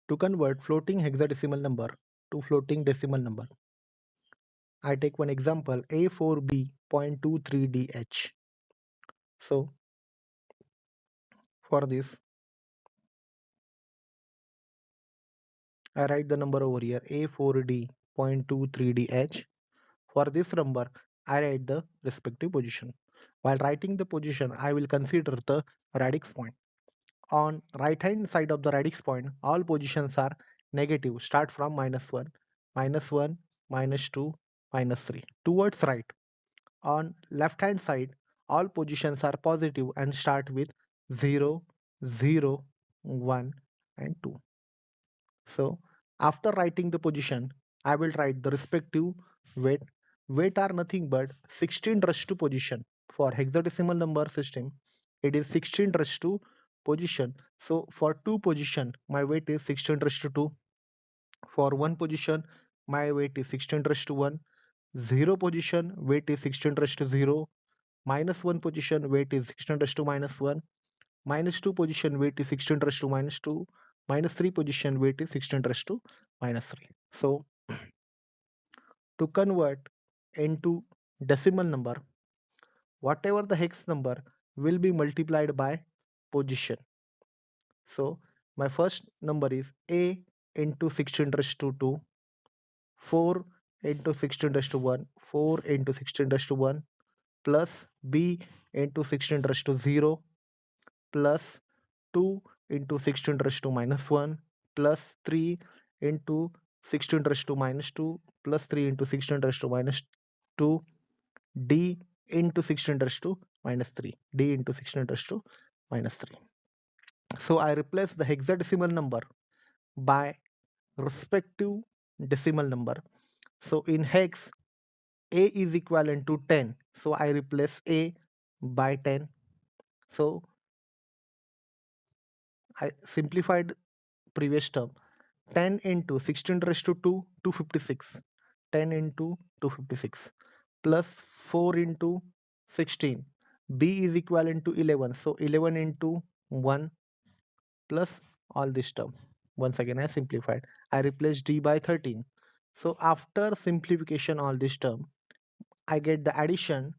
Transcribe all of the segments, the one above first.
To convert floating hexadecimal number to floating decimal number, I take one example A4B.23DH. So for this, I write the number over here A4D.23DH. For this number, I write the respective position. While writing the position, I will consider the radix point. On right hand side of the radix point, all positions are negative. Start from -1, -1, -2, -3. Towards right. On left hand side, all positions are positive and start with 0, 0, 1 and 2. So after writing the position, I will write the respective weight. Weight are nothing but 16 raised to position. For hexadecimal number system, it is 16 raised to position. So for two position, my weight is 16 raised to 2. For one position, my weight is 16 raised to 1. 0 position, weight is 16 raised to 0. -1 position, weight is 16 raised to -1. -2 position, weight is 16 raised to -2. -3 position, weight is 16 raised to -3. So to convert into decimal number, whatever the hex number will be multiplied by position. So my first number is A into 16 raised to 2, 4 into 16 raised to 1, 4 into 16 raised to 1, plus B into 16 raised to 0, plus 2 into 16 raised to -1, plus 3 into 16 raised to -2, plus 3 into 16 raised to -2, d into 16 raised to -3, d into 16 raised to -3. So I replace the hexadecimal number by respective decimal number. So in hex, a is equivalent to 10. So I replace a by 10. So I simplified previous term. 10 into 16 raised to 2, 256. 10 into 256 plus 4 into 16. B is equivalent to 11. So 11 into 1 plus all this term. Once again I simplified. I replaced D by 13. So after simplification all this term, I get the addition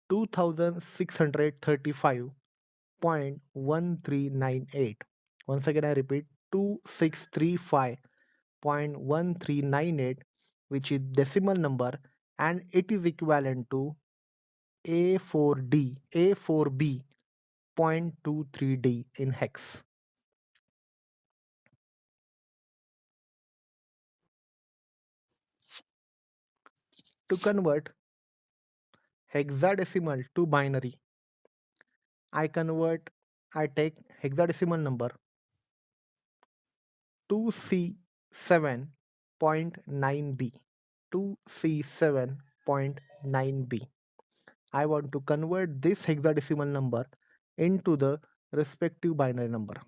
2635.1398. Once again I repeat 2635.1398, which is decimal number, and it is equivalent to A4B 0.23D in hex. To convert hexadecimal to binary, I take hexadecimal number 2C7.9B. 2C7.9B. I want to convert this hexadecimal number into the respective binary number.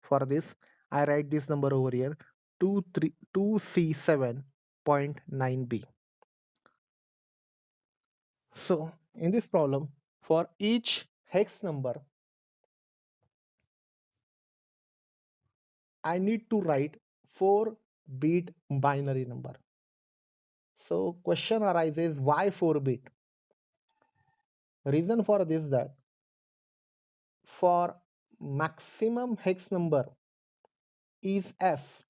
For this, I write this number over here 2C7.9B. So in this problem, for each hex number, I need to write 4-bit binary number. So question arises, why 4-bit? Reason for this that for maximum hex number is F.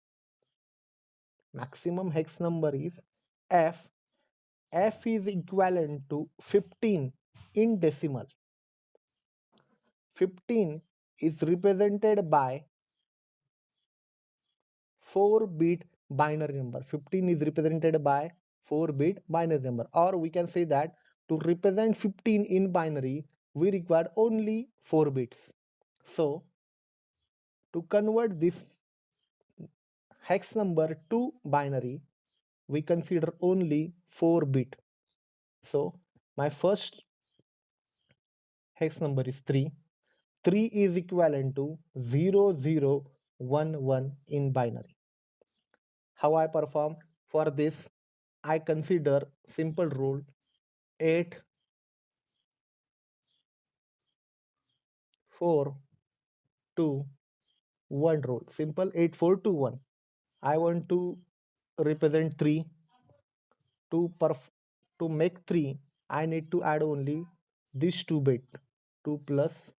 Maximum hex number is F. F is equivalent to 15 in decimal. 15 is represented by 4-bit binary number. 15 is represented by 4-bit binary number, or we can say that to represent 15 in binary we require only 4 bits. So to convert this hex number to binary, we consider only 4-bit. So my first hex number is 3. 3 is equivalent to 0011 in binary. How I perform? For this, I consider simple rule 8, 4, 2, 1 rule. Simple 8, 4, 2, 1. I want to represent 3. To make 3, I need to add only this 2 bit, 2 plus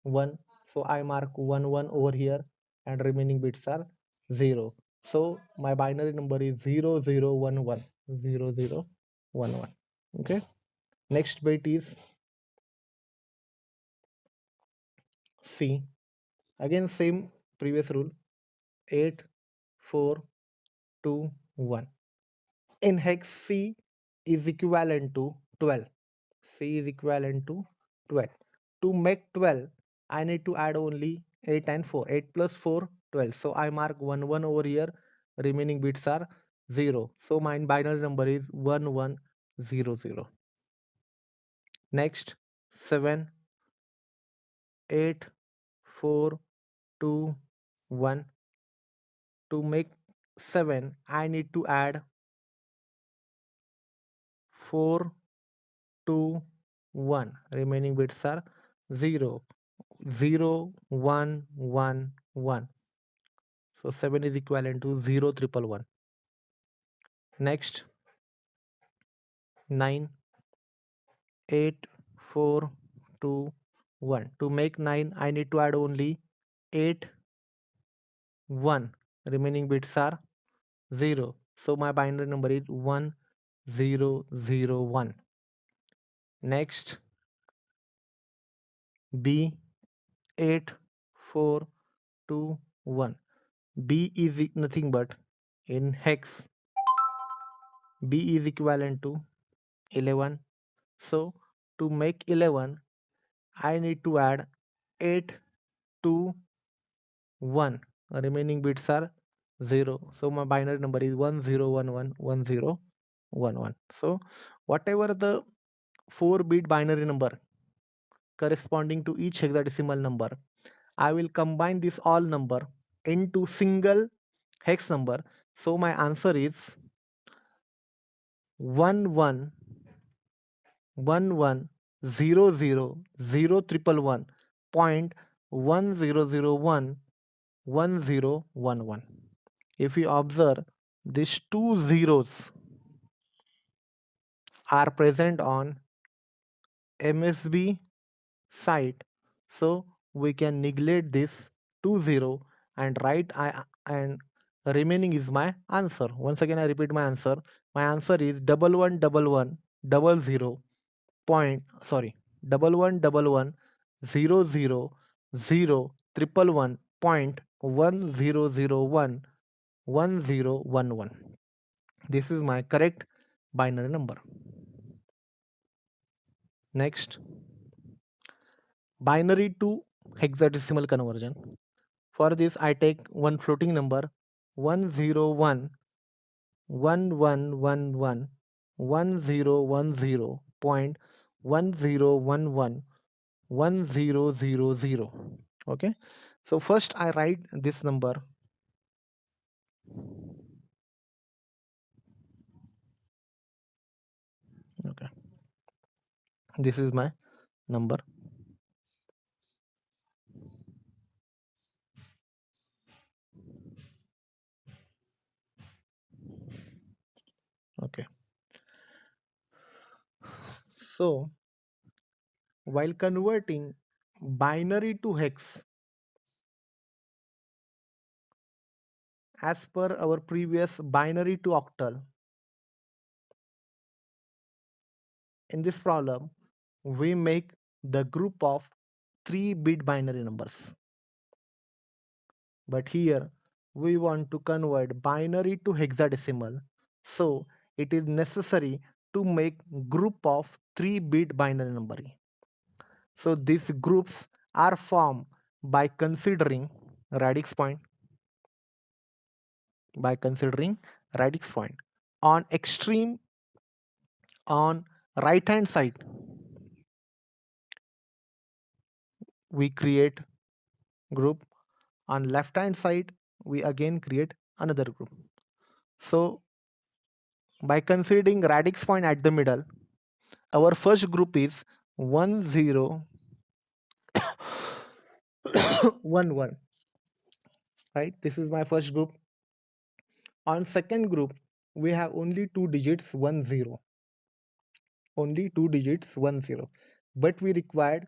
1. So I mark 1 1 over here, and remaining bits are 0. So my binary number is 0 0 1 1, 0 0 1 1. Okay. Next bit is C. Again same previous rule, 8 4 2 1. In hex, C is equivalent to 12. C is equivalent to 12. To make 12, I need to add only 8 and 4. 8 plus 4, 12. So I mark 1 1 over here. Remaining bits are 0. So my binary number is 1 1 0 0. Next, 7 8 4 2 1. To make 7, I need to add 4 2 1. Remaining bits are 0 0 1 1 1. So 7 is equivalent to 0 triple 1. Next, 9 8 4 2 1. To make 9, I need to add only 8 1. Remaining bits are 0. So my binary number is 1 0 0 1. Next, B 8 4 2 1. B is nothing but, in hex, B is equivalent to 11. So to make 11, I need to add 8 2 1. Remaining bits are 0. So my binary number is 1 0 1 1 1 0 1 1. So whatever the 4-bit binary number corresponding to each hexadecimal number, I will combine this all number into single hex number. So my answer is 1 1 1 1 0 0 0 triple 1 point 1 0 0 1 1 0 1 1. If you observe, these two zeros are present on MSB site, so we can neglect this 2 0 and write I and remaining is my answer. Once again I repeat my answer. My answer is double one double one double zero point sorry double one double one zero zero zero triple one point 1001 1011. This is my correct binary number. Next, binary to hexadecimal conversion. For this, I take one floating number 101 1111 1010 point 1011 1000. Okay, so first I write this number. Okay, this is my number. Okay, so while converting binary to hex, as per our previous binary to octal, in this problem we make the group of 3-bit binary numbers, but here we want to convert binary to hexadecimal, so it is necessary to make group of 3-bit binary number. So these groups are formed by considering radix point, on extreme, on right hand side we create group, on left hand side we again create another group. So by considering radix point at the middle, our first group is 1 0 1 1, right? This is my first group. On second group, we have only two digits 1 0, only two digits 1 0, but we required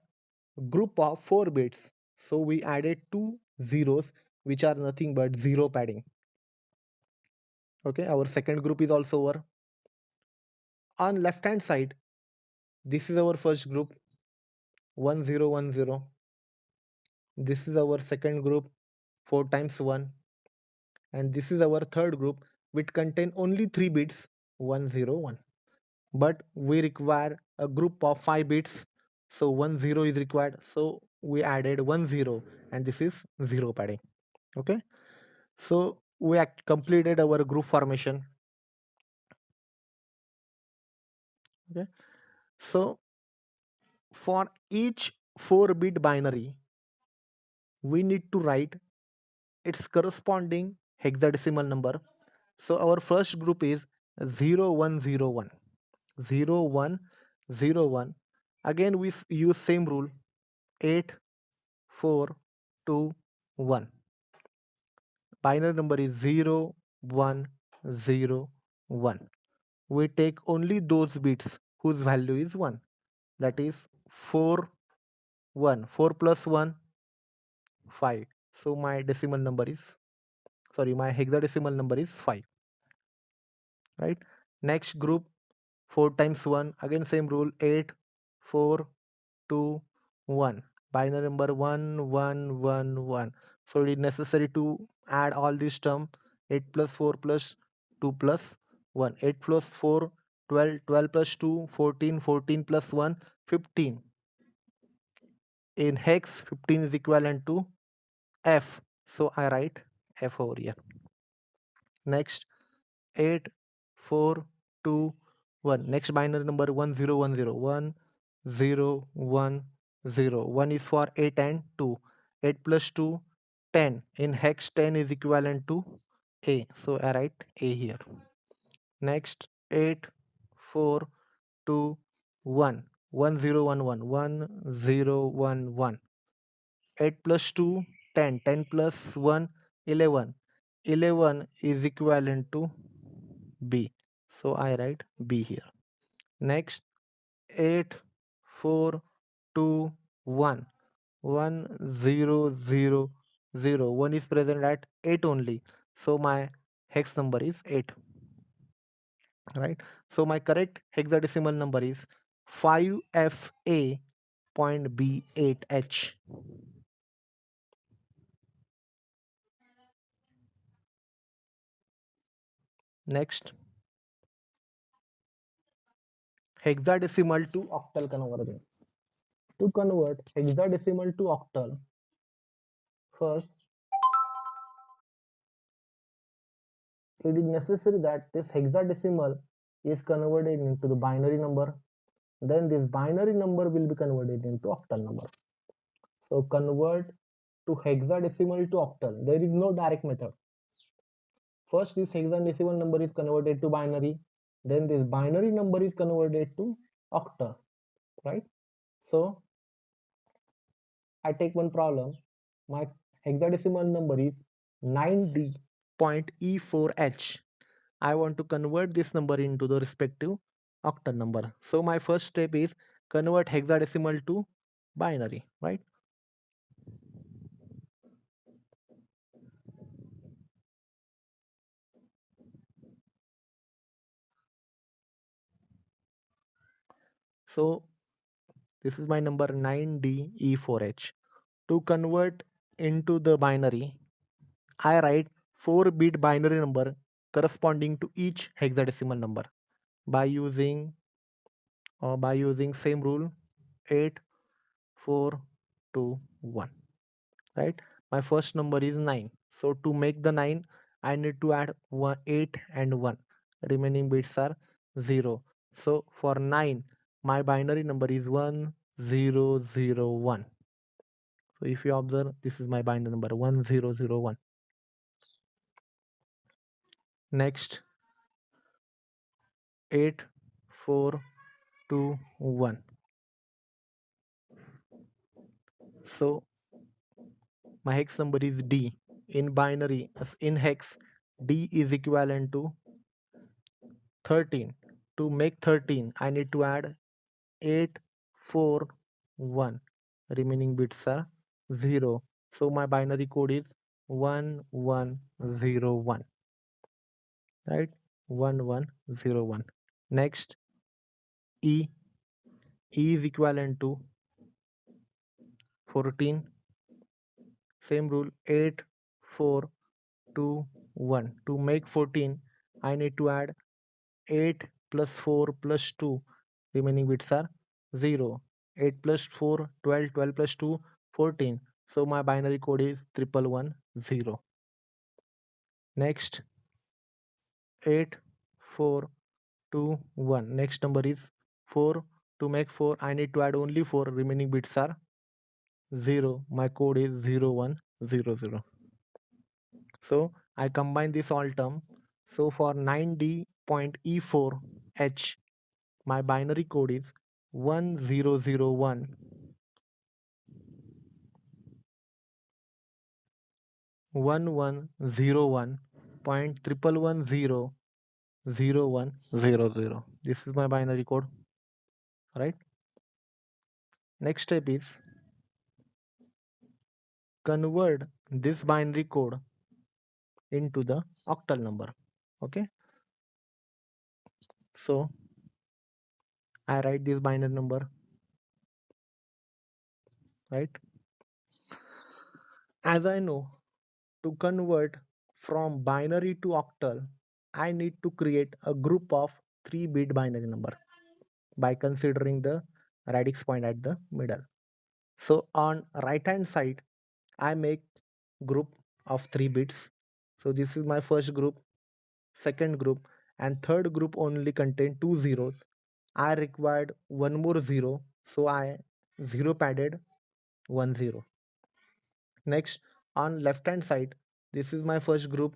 group of 4 bits, so we added two zeros which are nothing but zero padding. Okay, our second group is also over. On left hand side, this is our first group 1010. This is our second group 4 times 1, and this is our third group which contain only 3 bits 101, but we require a group of 5 bits, so 10 is required, so we added 10, and this is 0 padding. Okay, so we completed our group formation. Okay, so for each 4-bit binary we need to write its corresponding hexadecimal number. So our first group is 0101. 0101. Again we use same rule, 8 4 2 1. Binary number is 0101. We take only those bits whose value is 1, that is 4 1. 4 plus 1 5. So my decimal number is, sorry, my hexadecimal number is 5, right? Next group, 4 times 1, again same rule, 8 4 2 1. Binary number 1111. So it is necessary to add all these term, 8 plus 4 plus 2 plus 1. 8 plus 4 12, 12 plus 2 14, 14 plus 1 15. In hex 15 is equivalent to F, so I write F over here. Next, 8 4 2 1. Next binary number 1010. 1010. 1 is for 8 and 2. 8 plus 2 10. In hex 10 is equivalent to A, so I write A here. Next, 8 4 2 1. 1011. 1011. 8 plus 2 10. 10 plus 1 11. 11 is equivalent to B, so I write B here. Next, 8 4 2 1. 1000. 1 is present at 8 only, so my hex number is 8, right? So my correct hexadecimal number is 5FA.B8H. Next, hexadecimal to octal conversion. To convert hexadecimal to octal, first it is necessary that this hexadecimal is converted into the binary number. Then this binary number will be converted into octal number. So convert to hexadecimal to octal. There is no direct method. First, this hexadecimal number is converted to binary. Then this binary number is converted to octal, right? So I take one problem. My hexadecimal number is 9D.E4H. I want to convert this number into the respective octal number. So my first step is convert hexadecimal to binary, right? So this is my number 9DE4H. To convert into the binary, I write 4-bit binary number corresponding to each hexadecimal number by using same rule, 8 4 2 1, right? My first number is 9, so to make the 9 I need to add 8 and 1. Remaining bits are 0, so for 9 my binary number is 1001. So if you observe, this is my binary number 1001. Next, 8 4 2 1. So my hex number is D. In binary, as in hex, D is equivalent to 13. To make 13, I need to add 8, 4, 1. Remaining bits are 0. So my binary code is 1101. Right? 1101. Next, E. E is equivalent to 14. Same rule, 8, 4, 2, 1. To make 14, I need to add 8 plus 4 plus 2. Remaining bits are 0. 8 plus 4, 12. 12 plus 2, 14. So my binary code is 1110. Next, 8, 4, 2, 1. Next number is 4. To make 4, I need to add only 4. Remaining bits are 0. My code is 0100. So I combine this all term. So for 9D.E4H, my binary code is 1001 1101 triple 100. This is my binary code, right? Next step is convert this binary code into the octal number. Okay, so I write this binary number, right? As I know, to convert from binary to octal, I need to create a group of 3-bit binary number by considering the radix point at the middle. So on right hand side, I make group of 3 bits. So this is my first group, second group, and third group only contain 2 zeros. I required one more zero, so I zero padded 1 0. Next, on left hand side, this is my first group,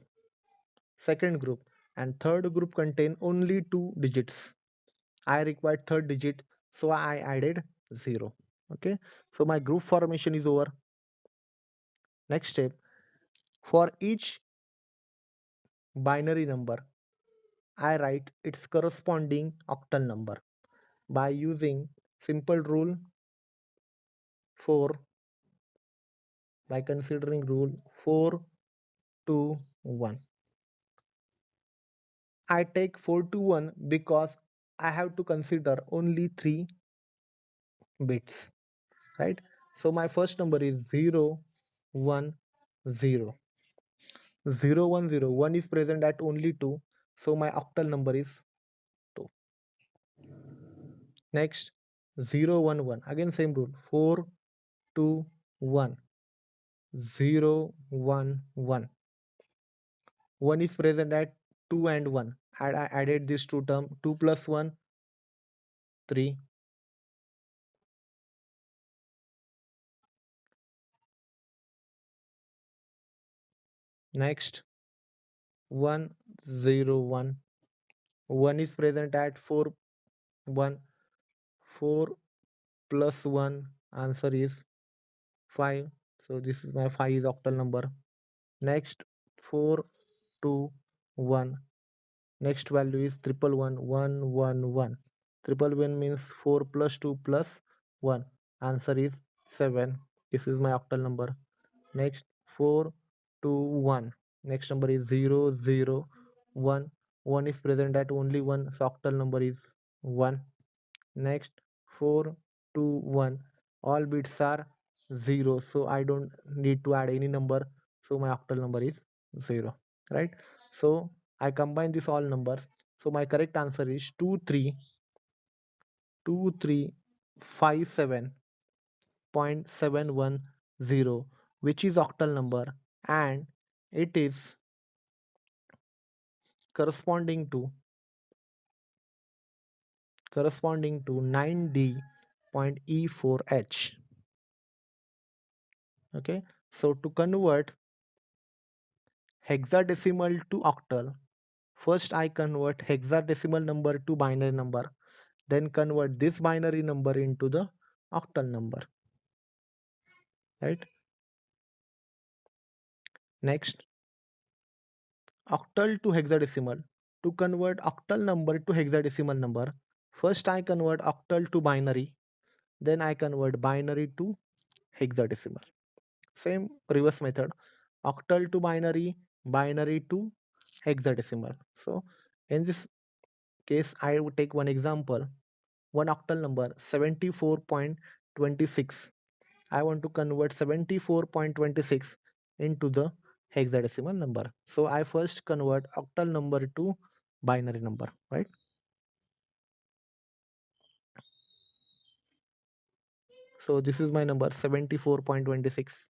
second group, and third group contain only 2 digits. I required third digit, so I added 0. Okay, so my group formation is over. Next step, for each binary number, I write its corresponding octal number by using simple rule 4, by considering rule 4 2 1. I take 4 to 1 because I have to consider only 3 bits, right? So my first number is 0 1 0. 0 1 0. 1 is present at only 2, so my octal number is 2. Next, 0 1 1. Again same rule, 4 2 1. 0 1 1. 1 is present at 2 and 1. I added this two term, 2 plus 1 3. Next, 1 0 1. 1 is present at 4 1. 4 plus 1, answer is 5. So this is my 5 is octal number. Next, 4 2 1. Next value is triple 1. Triple 1 means 4 plus 2 plus 1. Answer is 7. This is my octal number. Next, 4 2 1. Next number is 0 0 1. 1 is present at only 1, so octal number is 1. Next, 4 2 1. All bits are 0, so I don't need to add any number, so my octal number is 0, right? So I combine this all numbers, so my correct answer is 2327.710, which is octal number, and it is corresponding to 9D.E4H. Okay, so to convert hexadecimal to octal, first I convert hexadecimal number to binary number, then convert this binary number into the octal number, right? Next, octal to hexadecimal. To convert octal number to hexadecimal number, first I convert octal to binary, then I convert binary to hexadecimal. Same reverse method, octal to binary, binary to hexadecimal. So in this case I would take one example, one octal number 74.26. I want to convert 74.26 into the hexadecimal number. So I first convert octal number to binary number, right? So this is my number 74.26.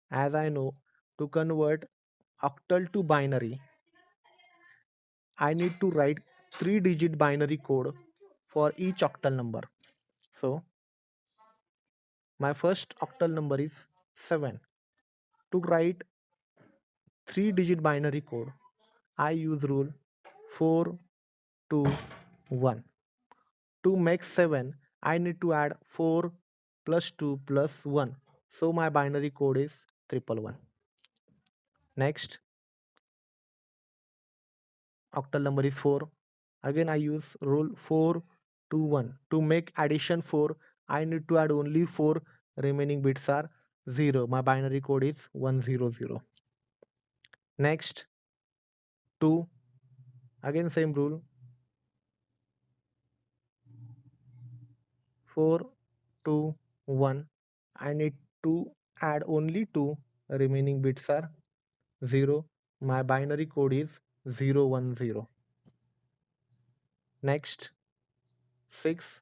As I know, to convert octal to binary, I need to write 3-digit binary code for each octal number. So my first octal number is 7. To write 3-digit binary code, I use rule 421. To make 7, I need to add 4 plus 2 plus 1. So my binary code is 111. Next, octal number is 4. Again, I use rule 421. To make addition 4, I need to add only 4. Remaining bits are 0. My binary code is 100. Next, 2. Again, same rule 421. I need to add only 2. Remaining bits are 0. My binary code is 010. Next, 6,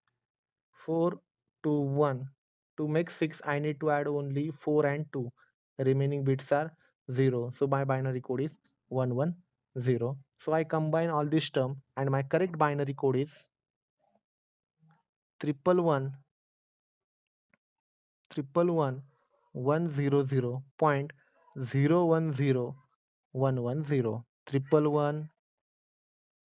4, 2, 1. To make 6, I need to add only 4 and 2. Remaining bits are 0. So my binary code is 110. So I combine all this term and my correct binary code is triple one triple one 100.010110 triple one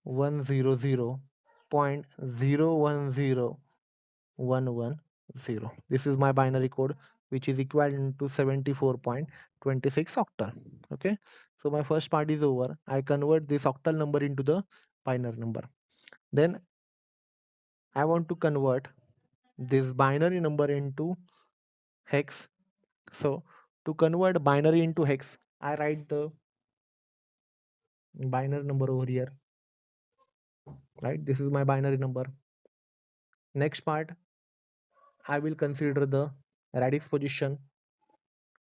100.010110. This is my binary code, which is equivalent to 74.26 octal. Okay, so my first part is over. I convert this octal number into the binary number. Then I want to convert this binary number into hex. So to convert binary into hex, I write the binary number over here. Right, this is my binary number. Next part, I will consider the radix position.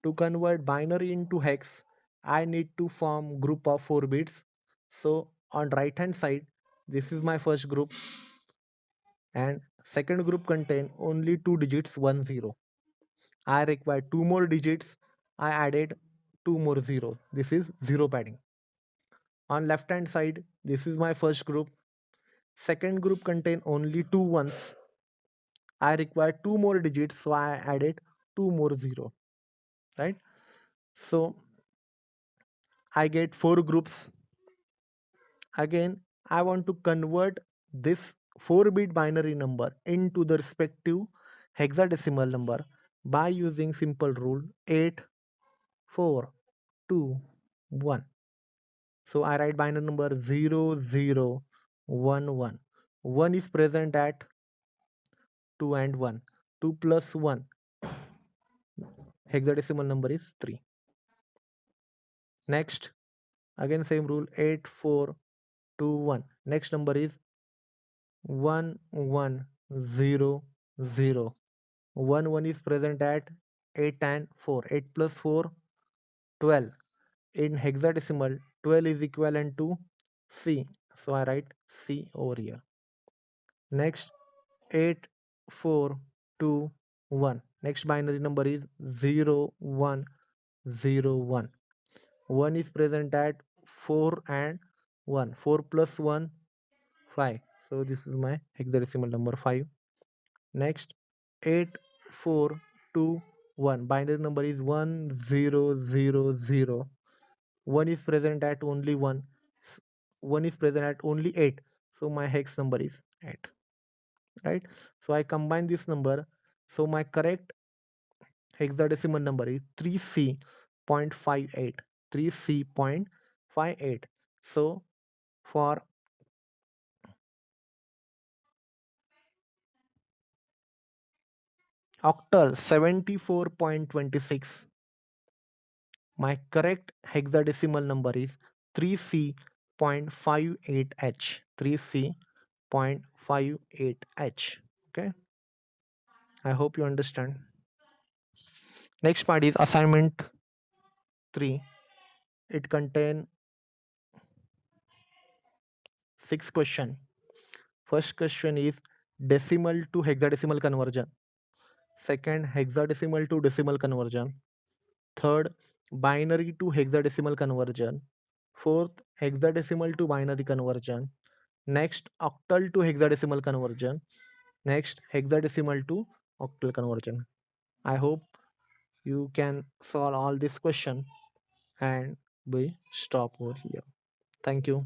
To convert binary into hex, I need to form group of 4 bits. So on right hand side, this is my first group and second group contain only 2 digits 10. I require 2 more digits. I added 2 more zeros. This is 0 padding. On left hand side, this is my first group. Second group contain only 2 ones. I require 2 more digits, so I added 2 more zero. Right? So I get 4 groups. Again, I want to convert this 4-bit binary number into the respective hexadecimal number by using simple rule 8, 4, 2, 1. So I write binary number 0011. 1 is present at 2 and 1. 2 plus 1, hexadecimal number is 3. Next, again same rule 8, 4, 2, 1. Next number is 1100. 1 is present at 8 and 4. 8 plus 4, 12. In hexadecimal, 12 is equivalent to C. So I write C over here. Next, 8, 4, 2, 1. Next binary number is 0101. 1 is present at 4 and 1. 4 plus 1, 5. So this is my hexadecimal number 5. Next, 8, 4, 2, 1. Binary number is 1000. 1 is present at only 1. 1 is present at only 8. So my hex number is 8. Right? So I combine this number. So my correct hexadecimal number is 3C.58. 3C.58. So for octal 74.26, my correct hexadecimal number is 3C.58H. 3C.58H. Okay, I hope you understand. Next part is assignment 3. It contain 6 question. First question is decimal to hexadecimal conversion. Second, hexadecimal to decimal conversion. Third, binary to hexadecimal conversion. Fourth, hexadecimal to binary conversion. Next, octal to hexadecimal conversion. Next, hexadecimal to octal conversion. I hope you can solve all this question and we stop over here. Thank you.